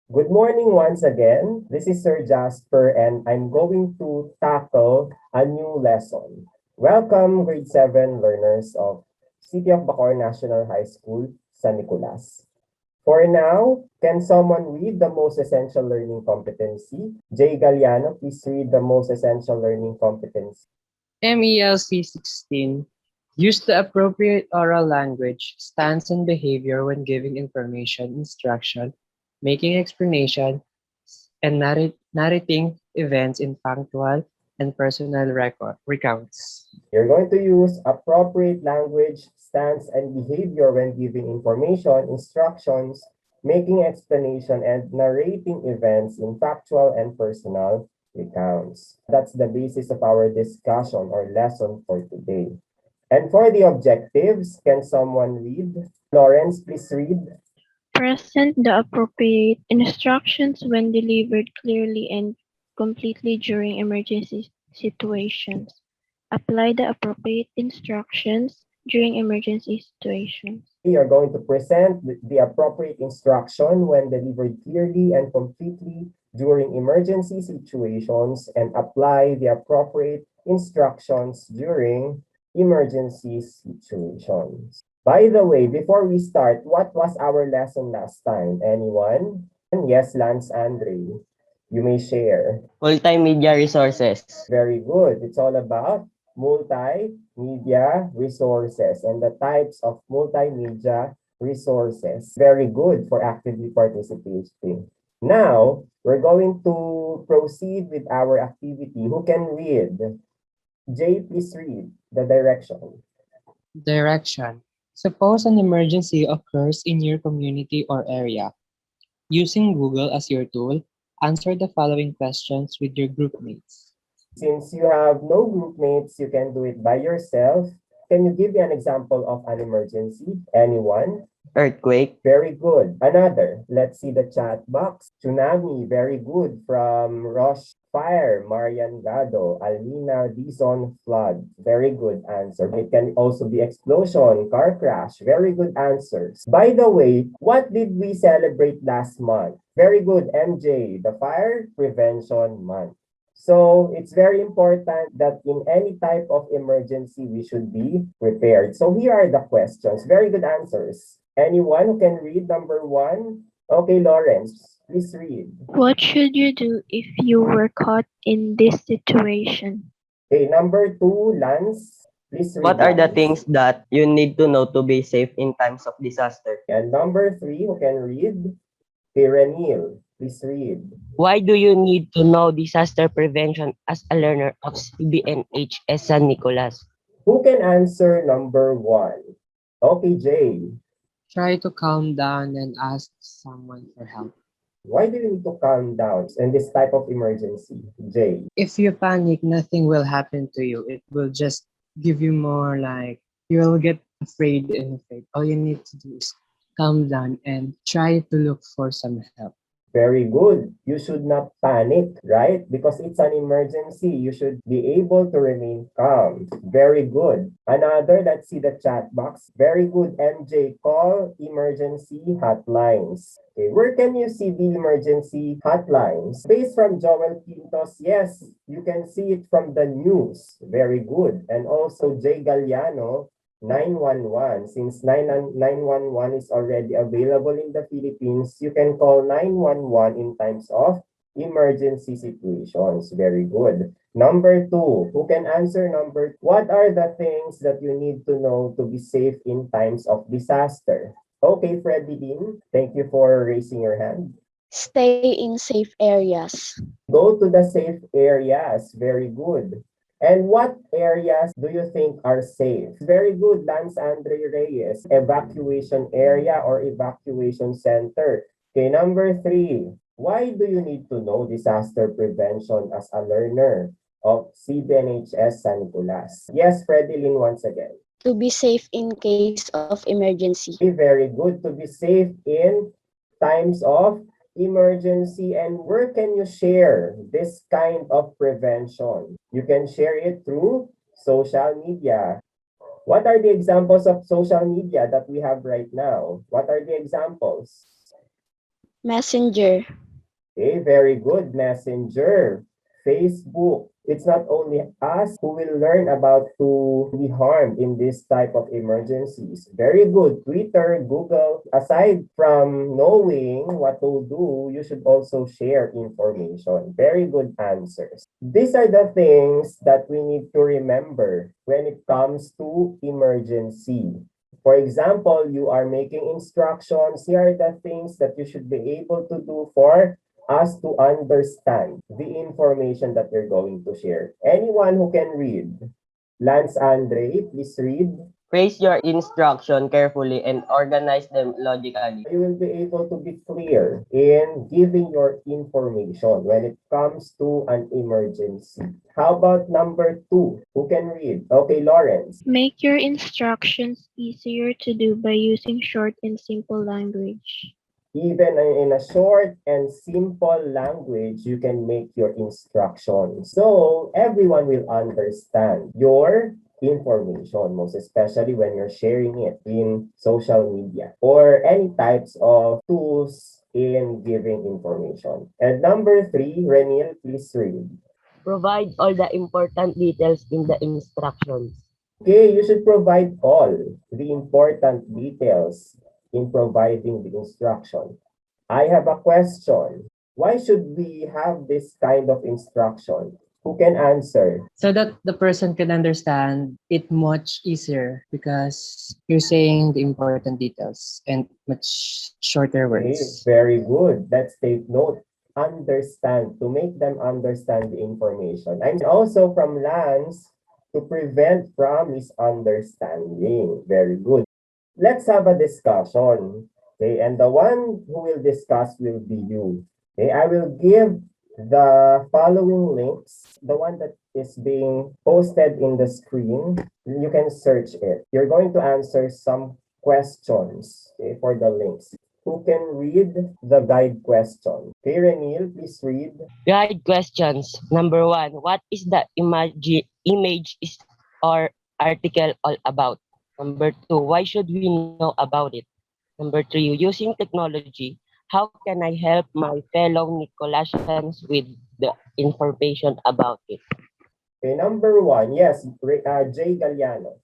Good morning once again. This is Sir Jasper and I'm going to tackle a new lesson. Welcome grade 7 learners of City of Bacoor National High School, San Nicolas. For now, can someone read the most essential learning competency? Jay Galliano, please read the most essential learning competency. MELC 16. Use the appropriate oral language, stance, and behavior when giving information, instruction, making explanation, and narrating events in factual and personal recounts. You're going to use appropriate language, stance, and behavior when giving information, instructions, making explanation, and narrating events in factual and personal recounts. That's the basis of our discussion or lesson for today. And for the objectives, can someone read? Lawrence, please read. Present the appropriate instructions when delivered clearly and completely during emergency situations. Apply the appropriate instructions during emergency situations. You're going to present the appropriate instruction when delivered clearly and completely during emergency situations and apply the appropriate instructions during emergency situations. By the way, before we start, what was our lesson last time? Anyone? Yes, Lance Andre. You may share. Multimedia resources. Very good. It's all about multimedia resources and the types of multimedia resources. Very good for actively participating. Now, we're going to proceed with our activity. Who can read? Jay, please read the direction. Direction. Suppose an emergency occurs in your community or area. Using Google as your tool, answer the following questions with your group mates. Since you have no group mates, you can do it by yourself. Can you give me an example of an emergency? Anyone? Earthquake. Very good. Another. Let's see the chat box. Tsunami. Very good. From Roche. Fire. Marian Gado. Alina Dizon. Flood. Very good answer. It can also be explosion, car crash. Very good answers. By the way, what did we celebrate last month? Very good, MJ. The Fire Prevention Month. So it's very important that in any type of emergency, we should be prepared. So here are the questions. Very good answers. Anyone who can read number 1? Okay, Lawrence, please read. What should you do if you were caught in this situation? Okay, number 2, Lance, please read. What are the Lance. things that you need to know to be safe in times of disaster? And number 3, who can read? Okay, Renil, please read. Why do you need to know disaster prevention as a learner of CBNHS San Nicolas? Who can answer number 1? Okay, Jay. Try to calm down and ask someone for help. Why do you need to calm down in this type of emergency, Jay? If you panic, nothing will happen to you. It will just give you more you'll get afraid and afraid. All you need to do is calm down and try to look for some help. Very good. You should not panic, right? Because it's an emergency. You should be able to remain calm. Very good. Another, let's see the chat box. Very good, MJ. Call emergency hotlines. Okay, where can you see the emergency hotlines? Based from Joel Quintos, yes, you can see it from the news. Very good. And also Jay Galliano, 911. Since 911 is already available in the Philippines, you can call 911 in times of emergency situations. Very good. Number 2, who can answer number 2? What are the things that you need to know to be safe in times of disaster? Okay, Freddie Dean, thank you for raising your hand. Stay in safe areas. Go to the safe areas. Very good. And what areas do you think are safe? Very good, Lance Andre Reyes. Evacuation area or evacuation center. Okay, number 3. Why do you need to know disaster prevention as a learner of CBNHS San Nicolas? Yes, Freddie Lynn once again. To be safe in case of emergency. Very good. To be safe in times of emergency. And where can you share this kind of prevention? You can share it through social media. What are the examples of social media that we have right now? What are the examples? Messenger. Okay, very good. Messenger, Facebook. It's not only us who will learn about to be harmed in this type of emergencies. Very good. Twitter, Google. Aside from knowing what to do, you should also share information. Very good answers. These are the things that we need to remember when it comes to emergency. For example, you are making instructions. Here are the things that you should be able to do for us to understand the information that we're going to share. Anyone who can read? Lance Andre, please read. Phrase your instruction carefully and organize them logically. You will be able to be clear in giving your information when it comes to an emergency. How about number 2? Who can read? Okay, Lawrence. Make your instructions easier to do by using short and simple language. Even in a short and simple language, you can make your instructions. So everyone will understand your information, most especially when you're sharing it in social media or any types of tools in giving information. And number 3, Renil, please read. Provide all the important details in the instructions. Okay, you should provide all the important details in providing the instruction. I have a question. Why should we have this kind of instruction? Who can answer? So that the person can understand it much easier because you're saying the important details and much shorter Okay, words. very good. Let's take note. Understand, to make them understand the information. And also from Lance, to prevent from misunderstanding. Very good. Let's have a discussion. Okay, and the one who will discuss will be you. Okay, I will give the following links. The one that is being posted in the screen, you can search it. You're going to answer some questions, okay, for the links. Who can read the guide question? Okay, Renil, please read. Guide questions. Number 1. What is the image is or article all about? Number 2. Why should we know about it? Number 3. Using technology, how can I help my fellow Nicolaitans with the information about it? Okay, number 1, yes, Jay Galliano.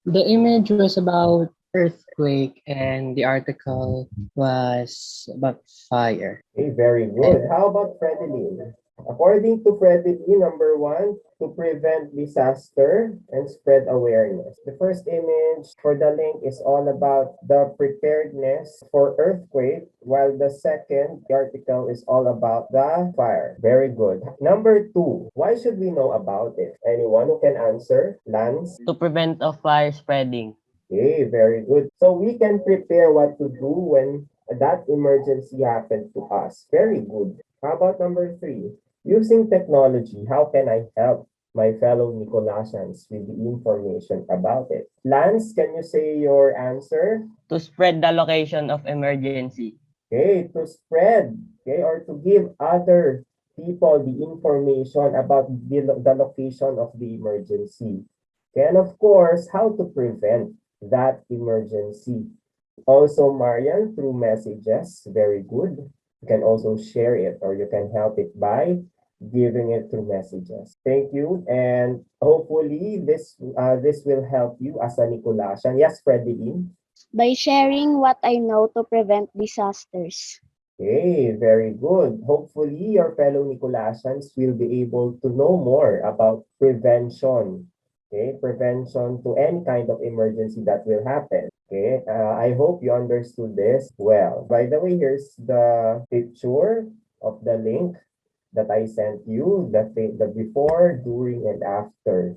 The image was about earthquake and the article was about fire. Okay, very good. How about Fredeline? According to Fredeline, number 1, to prevent disaster and spread awareness. The first image for the link is all about the preparedness for earthquake, while the second article is all about the fire. Very good. Number 2, why should we know about it? Anyone who can answer? Lance? To prevent of fire spreading. Okay, very good. So we can prepare what to do when that emergency happens to us. Very good. How about number 3? Using technology, how can I help my fellow Nicolaitans with the information about it? Lance, can you say your answer? To spread the location of emergency. Okay, to spread, okay, or to give other people the information about the location of the emergency. Okay, and of course, how to prevent that emergency. Also, Marian, through messages, very good. You can also share it or you can help it by giving it through messages. Thank you. And hopefully this will help you as a Nicolaitan. Yes, Fredeline. By sharing what I know to prevent disasters. Okay, very good. Hopefully your fellow Nicolaitans will be able to know more about prevention. Okay, prevention to any kind of emergency that will happen. Okay, I hope you understood this well. By the way, here's the picture of the link that I sent you, the before, during, and after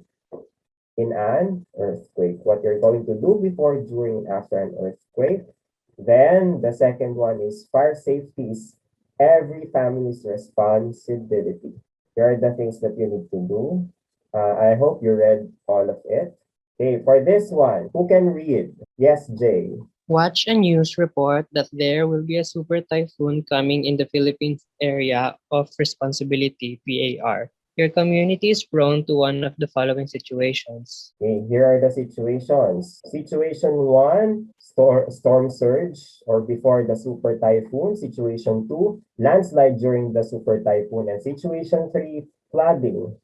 in an earthquake. What you're going to do before, during, and after an earthquake. Then the second one is fire safety is every family's responsibility. Here are the things that you need to do. I hope you read all of it. Okay, for this one, who can read? Yes, Jay. Watch a news report that there will be a super typhoon coming in the Philippines area of responsibility, PAR. Your community is prone to one of the following situations. Okay, here are the situations. Situation 1, storm surge or before the super typhoon. Situation 2, landslide during the super typhoon. And situation 3, flooding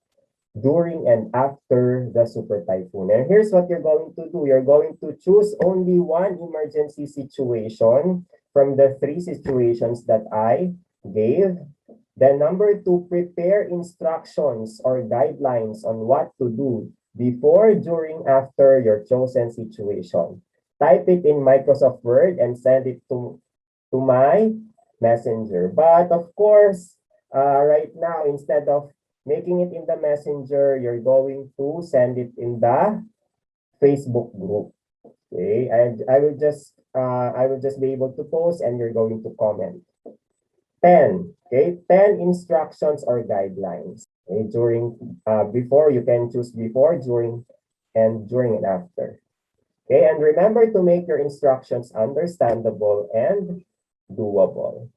during and after the super typhoon. And here's what you're going to do. You're going to choose only one emergency situation from the 3 situations that I gave. Then number 2, prepare instructions or guidelines on what to do before, during, after your chosen situation. Type it in Microsoft Word and send it to my messenger. But of course, right now, instead of making it in the messenger, you're going to send it in the Facebook group. Okay, and I will just be able to post and you're going to comment. 10, okay, 10 instructions or guidelines. Okay, before, you can choose before, during and after. Okay, and remember to make your instructions understandable and doable.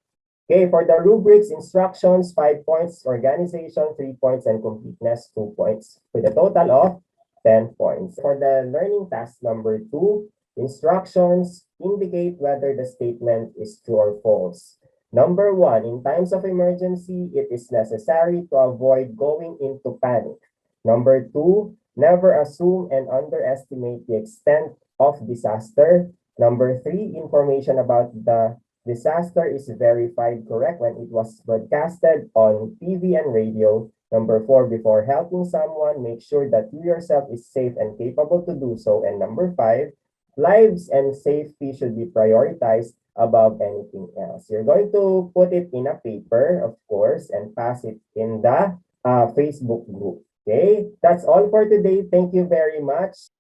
Okay, for the rubrics, instructions, 5 points, organization, 3 points, and completeness, 2 points, with a total of 10 points. For the learning task number 2, instructions, indicate whether the statement is true or false. Number 1, in times of emergency, it is necessary to avoid going into panic. Number 2, never assume and underestimate the extent of disaster. Number 3, information about the disaster is verified correct when it was broadcasted on TV and radio. Number 4, before helping someone, make sure that you yourself is safe and capable to do so. And number 5, lives and safety should be prioritized above anything else. You're going to put it in a paper, of course, and pass it in the Facebook group. Okay, that's all for today. Thank you very much.